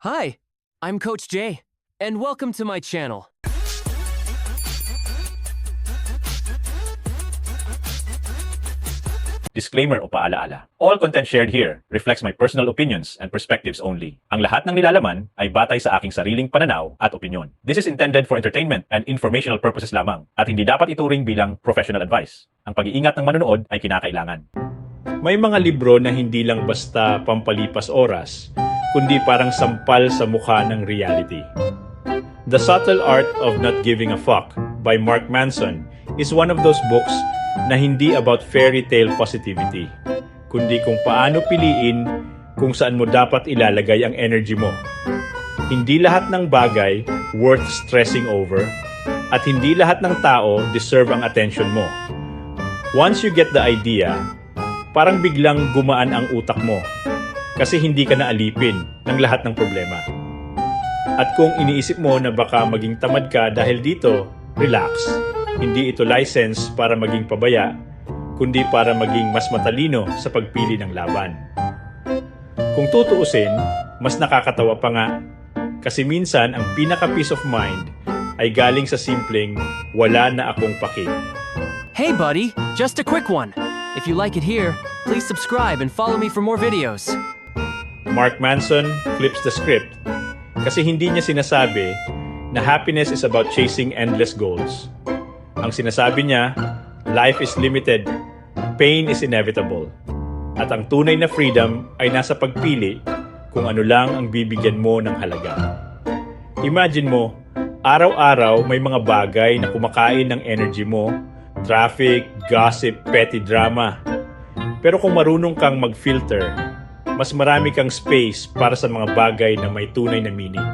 Hi, I'm Coach Jay, and welcome to my channel. Disclaimer o paalaala. All content shared here reflects my personal opinions and perspectives only. Ang lahat ng nilalaman ay batay sa aking sariling pananaw at opinyon. This is intended for entertainment and informational purposes lamang at hindi dapat ituring bilang professional advice. Ang pag-iingat ng manonood ay kinakailangan. May mga libro na hindi lang basta pampalipas oras, kundi parang sampal sa mukha ng reality. The Subtle Art of Not Giving a Fuck by Mark Manson is one of those books na hindi about fairy tale positivity, kundi kung paano piliin kung saan mo dapat ilalagay ang energy mo. Hindi lahat ng bagay worth stressing over, at hindi lahat ng tao deserve ang attention mo. Once you get the idea, parang biglang gumaan ang utak mo, kasi hindi ka na alipin ng lahat ng problema. At kung iniisip mo na baka maging tamad ka dahil dito, relax. Hindi ito license para maging pabaya, kundi para maging mas matalino sa pagpili ng laban. Kung tutuusin, mas nakakatawa pa nga, kasi minsan ang pinaka-peace of mind ay galing sa simpleng wala na akong paki. Hey buddy, just a quick one. If you like it here, please subscribe and follow me for more videos. Mark Manson flips the script kasi hindi niya sinasabi na happiness is about chasing endless goals. Ang sinasabi niya, life is limited, pain is inevitable, at ang tunay na freedom ay nasa pagpili kung ano lang ang bibigyan mo ng halaga. Imagine mo, araw-araw may mga bagay na kumakain ng energy mo, traffic, gossip, petty drama. Pero kung marunong kang mag-filter, mas marami kang space para sa mga bagay na may tunay na meaning.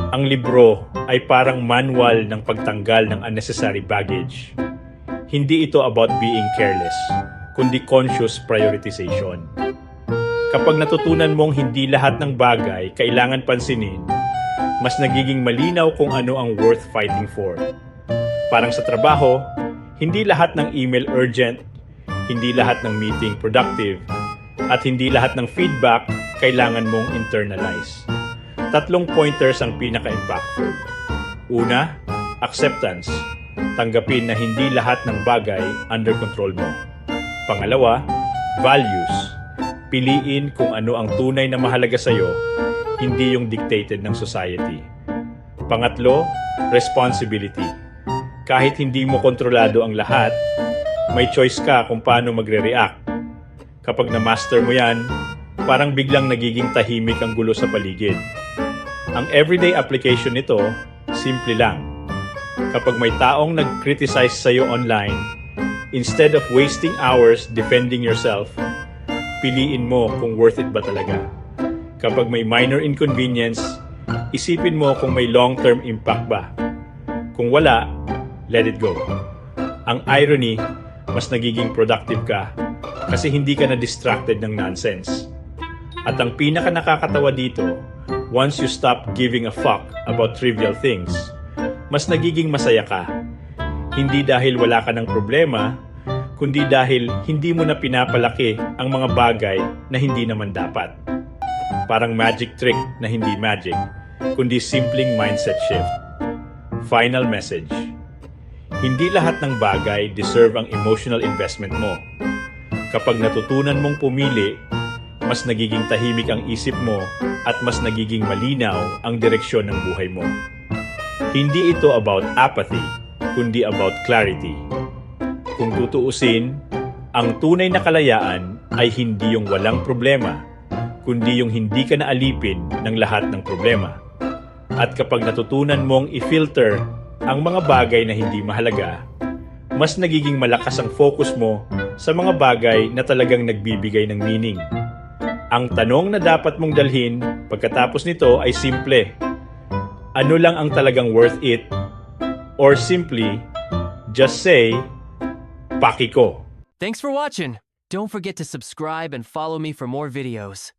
Ang libro ay parang manual ng pagtanggal ng unnecessary baggage. Hindi ito about being careless, kundi conscious prioritization. Kapag natutunan mong hindi lahat ng bagay kailangan pansinin, mas nagiging malinaw kung ano ang worth fighting for. Parang sa trabaho, hindi lahat ng email urgent, hindi lahat ng meeting productive, at hindi lahat ng feedback kailangan mong internalize. 3 pointers ang pinaka-impactful. Una, acceptance. Tanggapin na hindi lahat ng bagay under control mo. Pangalawa, values. Piliin kung ano ang tunay na mahalaga sa'yo, hindi yung dictated ng society. Pangatlo, responsibility. Kahit hindi mo kontrolado ang lahat, may choice ka kung paano magre-react. Kapag na-master mo yan, parang biglang nagiging tahimik ang gulo sa paligid. Ang everyday application nito, simple lang. Kapag may taong nag-criticize sa'yo online, instead of wasting hours defending yourself, piliin mo kung worth it ba talaga. Kapag may minor inconvenience, isipin mo kung may long-term impact ba. Kung wala, let it go. Ang irony, mas nagiging productive ka kasi hindi ka na distracted ng nonsense. At ang pinaka nakakatawa dito, once you stop giving a fuck about trivial things, mas nagiging masaya ka. Hindi dahil wala ka ng problema, kundi dahil hindi mo na pinapalaki ang mga bagay na hindi naman dapat. Parang magic trick na hindi magic, kundi simpleng mindset shift. Final message. Hindi lahat ng bagay deserve ang emotional investment mo. Kapag natutunan mong pumili, mas nagiging tahimik ang isip mo at mas nagiging malinaw ang direksyon ng buhay mo. Hindi ito about apathy, kundi about clarity. Kung tutuusin, ang tunay na kalayaan ay hindi yung walang problema, kundi yung hindi ka naalipin ng lahat ng problema. At kapag natutunan mong i-filter ang mga bagay na hindi mahalaga, mas nagiging malakas ang focus mo sa mga bagay na talagang nagbibigay ng meaning. Ang tanong na dapat mong dalhin pagkatapos nito ay simple. Ano lang ang talagang worth it? Or simply, just say, paki ko. Thanks for watching. Don't forget to subscribe and follow me for more videos.